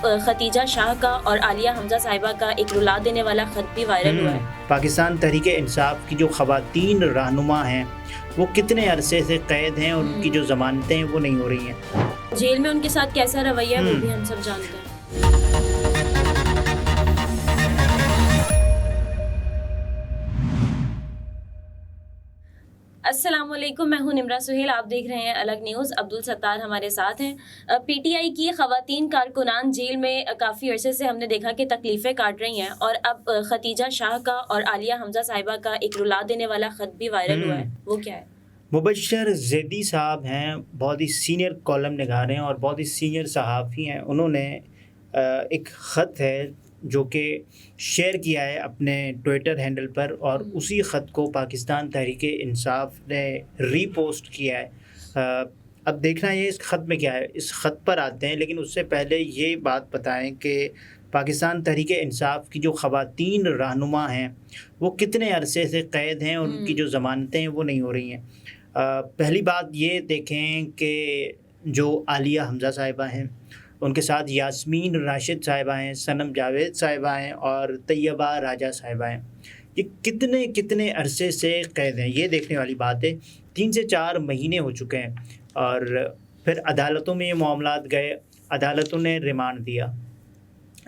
اب ختیجہ شاہ کا اور عالیہ حمزہ صاحبہ کا ایک رلا دینے والا خط بھی وائرل ہوا ہے۔ پاکستان تحریک انصاف کی جو خواتین رہنما ہیں وہ کتنے عرصے سے قید ہیں اور ان کی جو ضمانتیں ہیں وہ نہیں ہو رہی ہیں۔ جیل میں ان کے ساتھ کیسا رویہ ہے وہ بھی ہم سب جانتے ہیں۔ السلام علیکم، میں ہوں نمرہ سہیل، آپ دیکھ رہے ہیں الگ نیوز۔ عبدالستار ہمارے ساتھ ہیں۔ پی ٹی آئی کی خواتین کارکنان جیل میں کافی عرصے سے ہم نے دیکھا کہ تکلیفیں کاٹ رہی ہیں، اور اب ختیجہ شاہ کا اور عالیہ حمزہ صاحبہ کا ایک رلا دینے والا خط بھی وائرل ہوا ہے، وہ کیا ہے؟ مبشر زیدی صاحب ہیں، بہت ہی سینئر کالم نگار ہیں اور بہت ہی سینئر صحافی ہیں۔ انہوں نے ایک خط ہے جو کہ شیئر کیا ہے اپنے ٹویٹر ہینڈل پر، اور اسی خط کو پاکستان تحریک انصاف نے ری پوسٹ کیا ہے۔ اب دیکھنا یہ اس خط میں کیا ہے، اس خط پر آتے ہیں، لیکن اس سے پہلے یہ بات بتائیں کہ پاکستان تحریک انصاف کی جو خواتین رہنما ہیں وہ کتنے عرصے سے قید ہیں اور ان کی جو ضمانتیں ہیں وہ نہیں ہو رہی ہیں۔ پہلی بات یہ دیکھیں کہ جو عالیہ حمزہ صاحبہ ہیں، ان کے ساتھ یاسمین راشد صاحبہ ہیں، صنم جاوید صاحبہ ہیں اور طیبہ راجہ صاحبہ ہیں، یہ کتنے عرصے سے قید ہیں، یہ دیکھنے والی بات ہے۔ 3 سے 4 مہینے ہو چکے ہیں، اور پھر عدالتوں میں یہ معاملات گئے، عدالتوں نے ریمانڈ دیا۔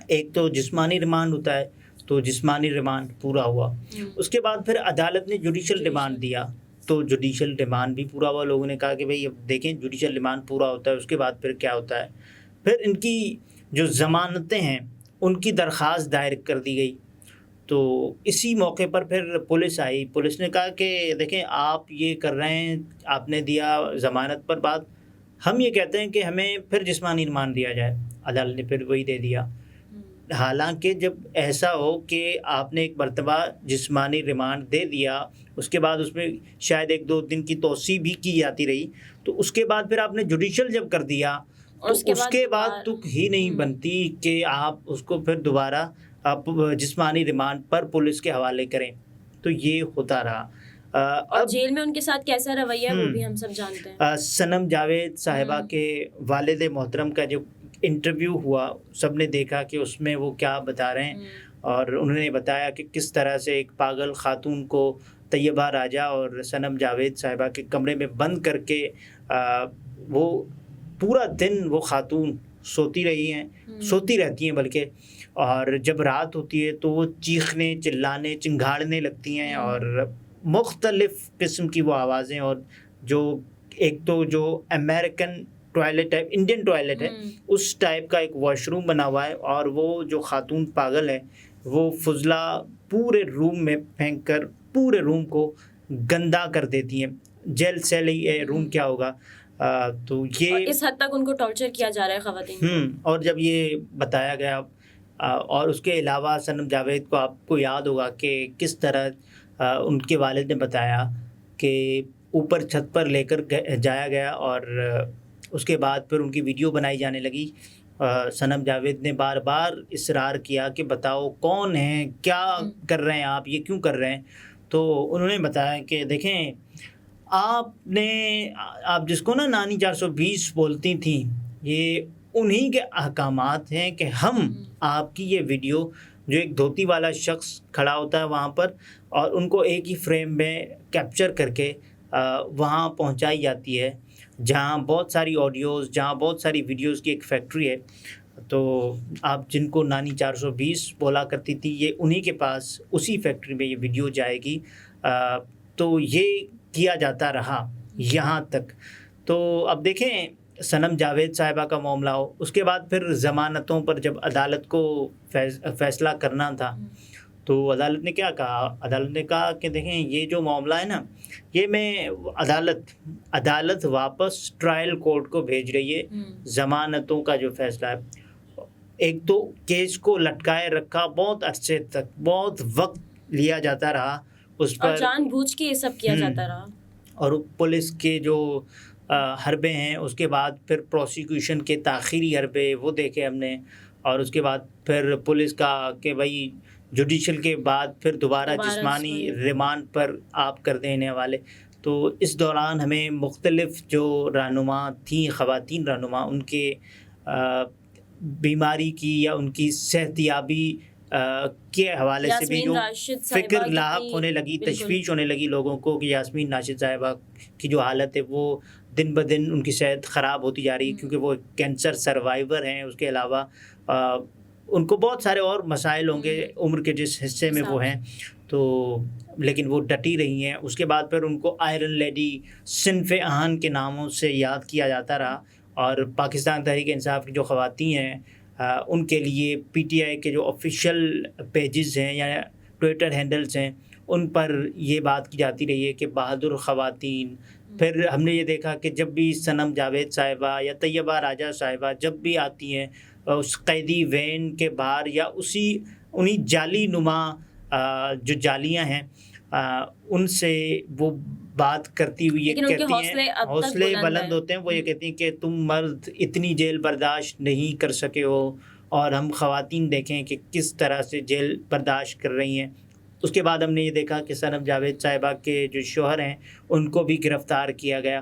ایک تو جسمانی ریمانڈ ہوتا ہے، تو جسمانی ریمانڈ پورا ہوا، اس کے بعد پھر عدالت نے جوڈیشل ریمانڈ دیا، تو جوڈیشل ریمانڈ بھی پورا ہوا۔ لوگوں نے کہا کہ بھئی اب دیکھیں جوڈیشل ریمانڈ پورا ہوتا ہے، اس کے بعد پھر کیا ہوتا ہے۔ پھر ان کی جو ضمانتیں ہیں ان کی درخواست دائر کر دی گئی، تو اسی موقع پر پھر پولیس آئی۔ پولیس نے کہا کہ دیکھیں آپ یہ کر رہے ہیں، آپ نے دیا ضمانت پر بات، ہم یہ کہتے ہیں کہ ہمیں پھر جسمانی ریمانڈ دیا جائے۔ عدالت نے پھر وہی دے دیا۔ حالانکہ جب ایسا ہو کہ آپ نے ایک مرتبہ جسمانی ریمانڈ دے دیا، اس کے بعد اس میں شاید 1-2 دن کی توسیع بھی کی جاتی رہی، تو اس کے بعد پھر آپ نے جوڈیشل جب کر دیا تو اس کے بعد تک ہی نہیں بنتی کہ آپ اس کو پھر دوبارہ آپ جسمانی ریمانڈ پر پولیس کے حوالے کریں، تو یہ ہوتا رہا۔ اور جیل میں ان کے ساتھ کیسا رویہ ہے وہ بھی ہم سب جانتے ہیں۔ صنم جاوید صاحبہ کے والد محترم کا جو انٹرویو ہوا، سب نے دیکھا کہ اس میں وہ کیا بتا رہے ہیں، اور انہوں نے بتایا کہ کس طرح سے ایک پاگل خاتون کو طیبہ راجہ اور صنم جاوید صاحبہ کے کمرے میں بند کر کے وہ پورا دن وہ خاتون سوتی رہتی ہیں بلکہ، اور جب رات ہوتی ہے تو وہ چیخنے، چلانے، چنگھاڑنے لگتی ہیں، اور مختلف قسم کی وہ آوازیں، اور جو ایک تو جو امریکن ٹوائلٹ ہے، انڈین ٹوائلٹ ہے، اس ٹائپ کا ایک واش روم بنا ہوا ہے، اور وہ جو خاتون پاگل ہے وہ فضلہ پورے روم میں پھینک کر پورے روم کو گندا کر دیتی ہیں۔ جیل سیل روم کیا ہوگا، تو یہ اس حد تک ان کو ٹارچر کیا جا رہا ہے خواتین۔ اور جب یہ بتایا گیا، اور اس کے علاوہ صنم جاوید کو آپ کو یاد ہوگا کہ کس طرح ان کے والد نے بتایا کہ اوپر چھت پر لے کر جایا گیا، اور اس کے بعد پھر ان کی ویڈیو بنائی جانے لگی۔ صنم جاوید نے بار بار اصرار کیا کہ بتاؤ کون ہیں، کیا کر رہے ہیں آپ، یہ کیوں کر رہے ہیں۔ تو انہوں نے بتایا کہ دیکھیں آپ جس کو نا نانی 420 بولتی تھیں، یہ انہی کے احکامات ہیں کہ ہم آپ کی یہ ویڈیو، جو ایک دھوتی والا شخص کھڑا ہوتا ہے وہاں پر، اور ان کو ایک ہی فریم میں کیپچر کر کے وہاں پہنچائی جاتی ہے، جہاں بہت ساری آڈیوز، جہاں بہت ساری ویڈیوز کی ایک فیکٹری ہے۔ تو آپ جن کو نانی 420 بولا کرتی تھی، یہ انہی کے پاس اسی فیکٹری میں یہ ویڈیو جائے گی۔ تو یہ کیا جاتا رہا یہاں تک۔ تو اب دیکھیں صنم جاوید صاحبہ کا معاملہ ہو، اس کے بعد پھر ضمانتوں پر جب عدالت کو فیصلہ کرنا تھا، تو عدالت نے کیا کہا؟ عدالت نے کہا کہ دیکھیں یہ جو معاملہ ہے نا، یہ میں عدالت واپس ٹرائل کورٹ کو بھیج رہی ہے۔ ضمانتوں کا جو فیصلہ ہے، ایک تو کیس کو لٹکائے رکھا، بہت عرصے تک بہت وقت لیا جاتا رہا اس پر، اور جان بوجھ کے یہ سب کیا جاتا رہا، اور پولیس کے جو حربے ہیں، اس کے بعد پھر پروسیکیوشن کے تاخیری حربے وہ دیکھے ہم نے، اور اس کے بعد پھر پولیس کا کہ بھائی جوڈیشل کے بعد پھر دوبارہ جسمانی ریمانڈ پر آپ کر دینے والے۔ تو اس دوران ہمیں مختلف جو رہنما تھیں، خواتین رہنما، ان کے بیماری کی یا ان کی صحتیابی کے حوالے سے بھی جو فکر لاحق ہونے لگی، تشویش ہونے لگی لوگوں کو کہ یاسمین راشد صاحبہ کی جو حالت ہے وہ دن بدن ان کی صحت خراب ہوتی جا رہی ہے، کیونکہ وہ کینسر سروائیور ہیں. اس کے علاوہ ان کو بہت سارے اور مسائل ہوں گے عمر کے جس حصے میں وہ ہیں، تو لیکن وہ ڈٹی رہی ہیں. اس کے بعد پھر ان کو آئرن لیڈی، صنف آہن کے ناموں سے یاد کیا جاتا رہا. اور پاکستان تحریک انصاف کی جو خواتین ہیں ان کے لیے پی ٹی آئی کے جو آفیشیل پیجز ہیں یا ٹویٹر ہینڈلز ہیں ان پر یہ بات کی جاتی رہی ہے کہ بہادر خواتین. پھر ہم نے یہ دیکھا کہ جب بھی صنم جاوید صاحبہ یا طیبہ راجہ صاحبہ جب بھی آتی ہیں اس قیدی وین کے باہر یا انہی جعلی نما جو جالیاں ہیں ان سے وہ بات کرتی ہوئی یہ کہتی ہیں، حوصلے بلند ہوتے ہیں. وہ یہ کہتی ہیں کہ تم مرد اتنی جیل برداشت نہیں کر سکے ہو، اور ہم خواتین دیکھیں کہ کس طرح سے جیل برداشت کر رہی ہیں. اس کے بعد ہم نے یہ دیکھا کہ صنم جاوید صاحبہ کے جو شوہر ہیں ان کو بھی گرفتار کیا گیا.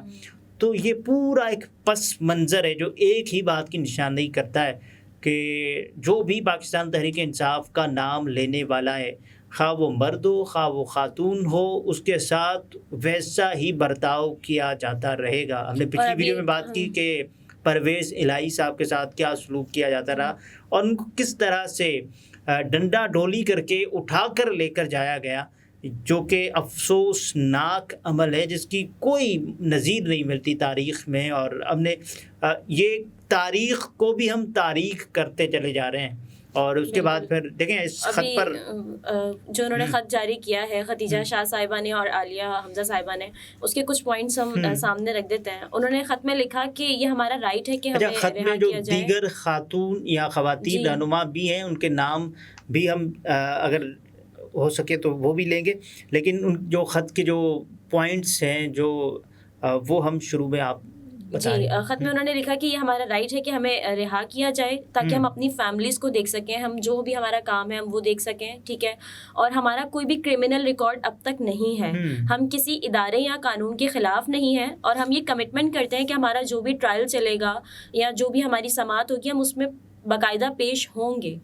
تو یہ پورا ایک پس منظر ہے جو ایک ہی بات کی نشاندہی کرتا ہے کہ جو بھی پاکستان تحریک انصاف کا نام لینے والا ہے، خواہ وہ مرد ہو خواہ وہ خاتون ہو، اس کے ساتھ ویسا ہی برتاؤ کیا جاتا رہے گا. ہم نے پچھلی ویڈیو میں بات کی کہ پرویز الہی صاحب کے ساتھ کیا سلوک کیا جاتا رہا اور ان کو کس طرح سے ڈنڈا ڈولی کر کے اٹھا کر لے کر جایا گیا، جو کہ افسوسناک عمل ہے جس کی کوئی نظیر نہیں ملتی تاریخ میں. اور ہم نے یہ تاریخ کو بھی ہم تاریخ کرتے چلے جا رہے ہیں. اور اس کے بعد پھر دیکھیں اس خط پر جو انہوں نے خط جاری کیا ہے خدیجہ شاہ صاحبہ نے اور عالیہ حمزہ صاحبہ نے، اس کے کچھ پوائنٹس ہم سامنے رکھ دیتے ہیں. انہوں نے خط میں لکھا کہ یہ ہمارا رائٹ ہے کہ ہمیں خط میں جو دیگر خاتون یا خواتین رہنما بھی ہیں ان کے نام بھی ہم اگر ہو سکے تو وہ بھی لیں گے، لیکن ان جو خط کے جو پوائنٹس ہیں جو وہ ہم شروع میں آپ جی خط میں انہوں نے لکھا کہ یہ ہمارا رائٹ ہے کہ ہمیں رہا کیا جائے تاکہ ہم اپنی فیملیز کو دیکھ سکیں، ہم جو بھی ہمارا کام ہے ہم وہ دیکھ سکیں، ٹھیک ہے. اور ہمارا کوئی بھی کرمنل ریکارڈ اب تک نہیں ہے، ہم کسی ادارے یا قانون کے خلاف نہیں ہیں، اور ہم یہ کمٹمنٹ کرتے ہیں کہ ہمارا جو بھی ٹرائل چلے گا یا جو بھی ہماری سماعت ہوگی ہم اس میں باقاعدہ پیش ہوں گے.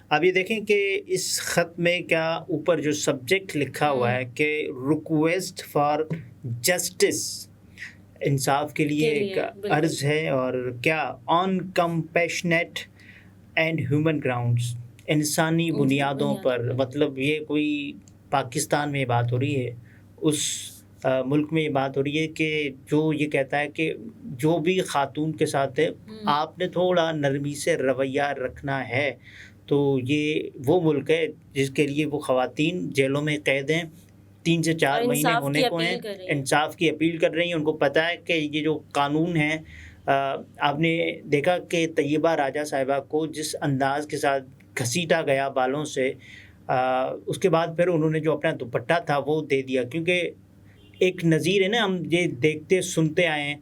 اب یہ دیکھیں کہ اس خط میں کیا اوپر جو سبجیکٹ لکھا ہوا ہے کہ ریکویسٹ فار جسٹس، انصاف کے لیے ایک عرض ہے، اور کیا آن کمپیشنیٹ اینڈ ہیومن گراؤنڈز، انسانی بنیادوں پر. مطلب یہ کوئی پاکستان میں بات ہو رہی ہے، اس ملک میں یہ بات ہو رہی ہے کہ جو یہ کہتا ہے کہ جو بھی خاتون کے ساتھ ہے آپ نے تھوڑا نرمی سے رویہ رکھنا ہے. تو یہ وہ ملک ہے جس کے لیے وہ خواتین جیلوں میں قید ہیں، 3 سے 4 مہینے ہونے کو ہیں، انصاف کی اپیل کر رہی ہیں. ان کو پتہ ہے کہ یہ جو قانون ہے، آپ نے دیکھا کہ طیبہ راجہ صاحبہ کو جس انداز کے ساتھ گھسیٹا گیا بالوں سے، اس کے بعد پھر انہوں نے جو اپنا دوپٹہ تھا وہ دے دیا. کیونکہ ایک نظیر ہے نا، ہم یہ دیکھتے سنتے آئے ہیں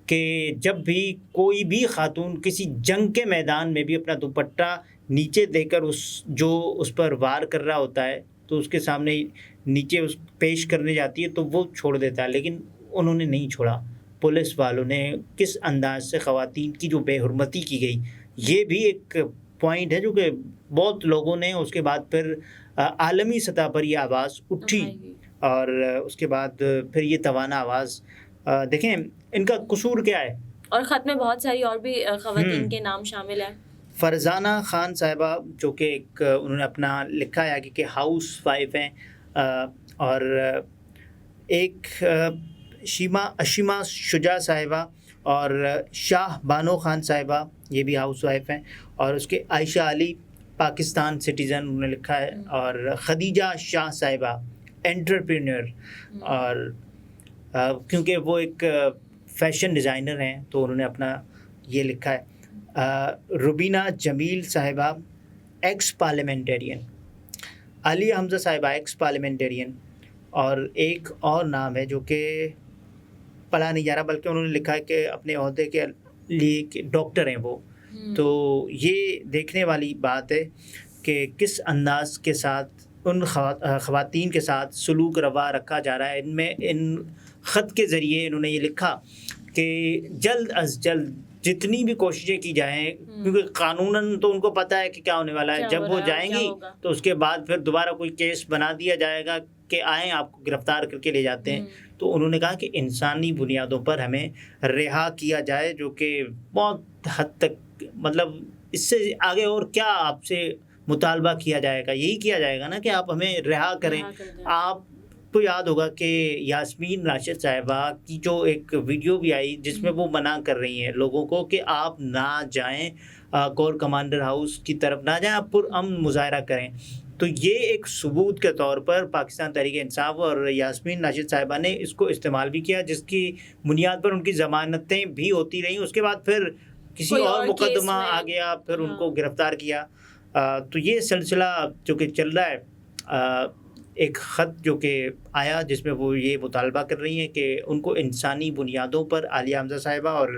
کہ جب بھی کوئی بھی خاتون کسی جنگ کے میدان میں بھی اپنا دوپٹہ نیچے دے کر اس پر وار کر رہا ہوتا ہے تو اس کے سامنے نیچے اس پیش کرنے جاتی ہے تو وہ چھوڑ دیتا ہے، لیکن انہوں نے نہیں چھوڑا. پولیس والوں نے کس انداز سے خواتین کی جو بے حرمتی کی گئی، یہ بھی ایک پوائنٹ ہے جو کہ بہت لوگوں نے اس کے بعد پھر عالمی سطح پر یہ آواز اٹھی، اور اس کے بعد پھر یہ توانا آواز. دیکھیں ان کا قصور کیا ہے. اور خط میں بہت ساری اور بھی خواتین کے نام شامل ہیں. فرزانہ خان صاحبہ جو کہ ایک انہوں نے اپنا لکھا ہے کہ ہاؤس وائف ہیں، اور ایک اشیما شجاع صاحبہ اور شاہ بانو خان صاحبہ یہ بھی ہاؤس وائف ہیں، اور اس کے عائشہ علی پاکستان سٹیزن انہوں نے لکھا ہے، اور خدیجہ شاہ صاحبہ انٹرپرینور، اور کیونکہ وہ ایک فیشن ڈیزائنر ہیں تو انہوں نے اپنا یہ لکھا ہے. روبینہ جمیل صاحبہ ایکس پارلیمنٹرین، عالیہ حمزہ صاحبہ ایکس پارلیمنٹرین، اور ایک اور نام ہے جو کہ پڑھا نہیں جا رہا، بلکہ انہوں نے لکھا ہے کہ اپنے عہدے کے لیے ڈاکٹر ہیں وہ. تو یہ دیکھنے والی بات ہے کہ کس انداز کے ساتھ ان خواتین کے ساتھ سلوک روا رکھا جا رہا ہے. ان خط کے ذریعے انہوں نے یہ لکھا کہ جلد از جلد جتنی بھی کوششیں کی جائیں، کیونکہ قانوناً تو ان کو پتہ ہے کہ کیا ہونے والا ہے، کیا جب ہو وہ رہا ہے، جائیں کیا گی ہوگا۔ تو اس کے بعد پھر دوبارہ کوئی کیس بنا دیا جائے گا کہ آئیں آپ کو گرفتار کر کے لے جاتے ہیں۔ تو انہوں نے کہا کہ انسانی بنیادوں پر ہمیں رہا کیا جائے، جو کہ بہت حد تک مطلب اس سے آگے اور کیا آپ سے مطالبہ کیا جائے گا، یہی کیا جائے گا نا کہ آپ ہمیں رہا کریں۔ رہا کر دیں۔ آپ کو یاد ہوگا کہ یاسمین راشد صاحبہ کی جو ایک ویڈیو بھی آئی جس میں وہ منع کر رہی ہیں لوگوں کو کہ آپ نہ جائیں کور کمانڈر ہاؤس کی طرف نہ جائیں، آپ پرامن مظاہرہ کریں۔ تو یہ ایک ثبوت کے طور پر پاکستان تحریک انصاف اور یاسمین راشد صاحبہ نے اس کو استعمال بھی کیا، جس کی بنیاد پر ان کی ضمانتیں بھی ہوتی رہیں۔ اس کے بعد پھر کسی کوئی اور اور مقدمہ کیس میں، آ گیا، پھر ان ہاں۔ کو گرفتار کیا۔ تو یہ سلسلہ جو کہ چل رہا ہے، ایک خط جو کہ آیا جس میں وہ یہ مطالبہ کر رہی ہیں کہ ان کو انسانی بنیادوں پر، عالیہ حمزہ صاحبہ اور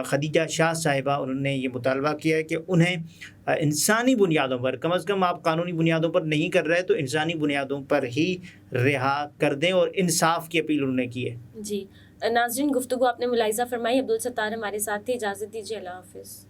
خدیجہ شاہ صاحبہ، انہوں نے یہ مطالبہ کیا ہے کہ انہیں انسانی بنیادوں پر، کم از کم آپ قانونی بنیادوں پر نہیں کر رہے تو انسانی بنیادوں پر ہی رہا کر دیں، اور انصاف کی اپیل انہوں نے کی ہے۔ جی ناظرین، گفتگو آپ نے ملاحظہ فرمائی۔ عبدالستار ہمارے ساتھ تھے، اجازت دیجیے، اللہ حافظ۔